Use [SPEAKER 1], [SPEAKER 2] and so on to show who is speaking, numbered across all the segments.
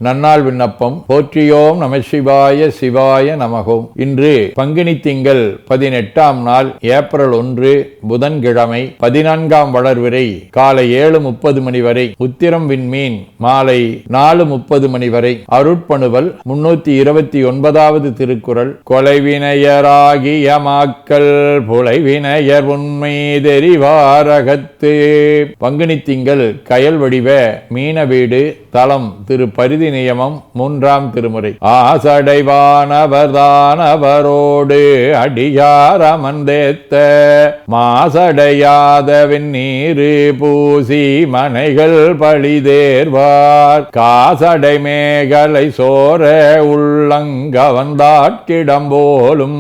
[SPEAKER 1] நன்னாள் விண்ணப்பம். போற்றியோம் நம சிவாய சிவாய நமகோம். இன்று பங்குனி திங்கள் 18ஆம் நாள், ஏப்ரல் 1, புதன்கிழமை. 14ஆம் வளர்விரை காலை 7:30 மணி வரை, உத்திரம் விண்மீன் மாலை 4:30 மணி வரை. அருட்பணுவல் 329வது திருக்குறள். கொலைவினையராகிய மாக்கள் புலைவினையர் உண்மை தெரிவாரகத்து. பங்குனி திங்கள் கயல் வடிவ மீன வீடு. தலம் திரு பரிதி நியமம் 3ஆம் திருமுறை. ஆசடைவானவர்தானவரோடு அடியார் அமர்ந்தேத்த மாசடையாதவின் நீரு பூசி மனைகள் பழிதேர்வார் காசடை மேகலை சோர உள்ளங்கவந்தாட்கிடம் போலும்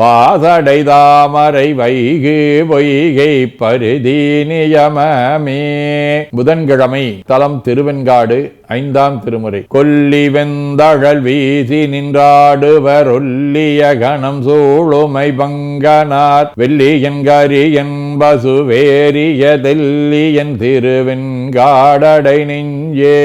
[SPEAKER 1] பாசடை தாமரை வைகு பொய்கை பரிதி நியமமே. புதன்கிழமை. தலம் திருவெண்காடு. 5ஆம் திருமுறை. கொல்லி வெந்தழல் வீசி நின்றாடுவர் ஒல்லிய கணம் சூழுமை பங்கனார் வெள்ளியன் கரியன் பசுவேரிய தெல்லியன் திருவெண்காடடை நெஞ்சே.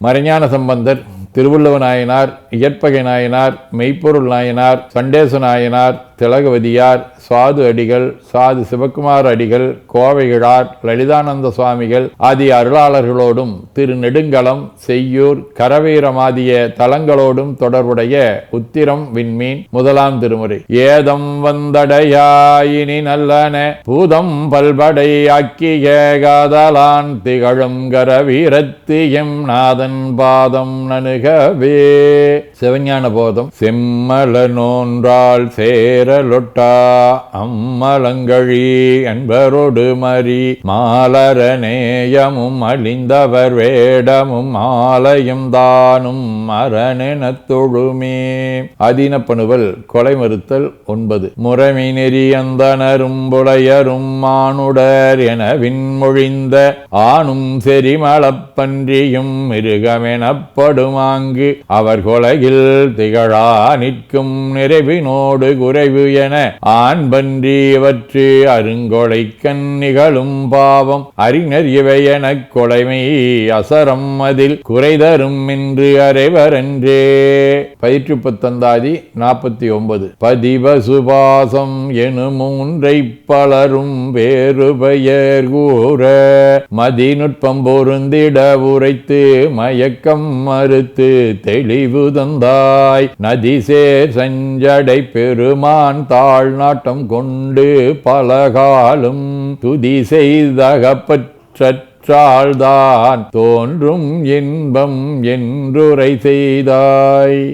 [SPEAKER 1] மறைஞான சம்பந்தர், திருவள்ளுவ நாயனார், இயற்பகை நாயனார், மெய்ப்பொருள் நாயனார், சண்டேச நாயனார், திலகவதியார், சாது அடிகள், சாது சிவக்குமார் அடிகள், கோவைகிழார், லலிதானந்த சுவாமிகள் ஆகிய அருளாளர்களோடும் திரு நெடுங்கலம், செய்யூர், கரவீரமாதிய தலங்களோடும் தொடர்புடைய உத்திரம் விண்மீன் 1ஆம் திருமுறை. ஏதம் வந்தடையாயினி நல்லன பூதம் பல்படை ஆக்கிய காதலான் திகழும் கரவீரத்து எம் நாதன் பாதம் நணுகவே. சிவஞான போதம். செம்மல நோன்றால் சேரலொட்டா அம்மலங்கழி அன்பரோடு மறி மாலர நேயமும் அழிந்தவர் வேடமும் ஆலயம் தானும் மரணெனத் தொழுமே. அதீனப்பணுவல் கொலை மறுத்தல் 9. முறைமை நெறி அந்தனரும் புலையரும் மானுடர் என விண்மொழிந்த ஆணும் செரிமளப்பன்றியும் மிருகமெனப்படுமாங்கு அவர் கொலையில் திகழா நிற்கும் நிறைவினோடு குறைவு என ஆண்பன்றி இவற்று அருங்கொலை கண்ணிகளும் பாவம் அறிஞர் இவை எனக் கொலைமை அசரம் அதில் குறைதரும் என்று அறைவரன்றே. பயிற்று பத்தந்தாதி 49. பதிவசுபாசம் எனும் மூன்றை பலரும் வேறு பெயர் கூற மதிநுட்பம் பொருந்திட உரைத்து மயக்கம் மறுத்து தெளிவு தந்தாய் நதிசேர் சஞ்சடை பெருமான் தாழ் நாட்டம் கொண்டு பலகாலும் துதி செய்தகப்பற்றால்தான் தோன்றும் இன்பம் என்றுரை செய்தாய்.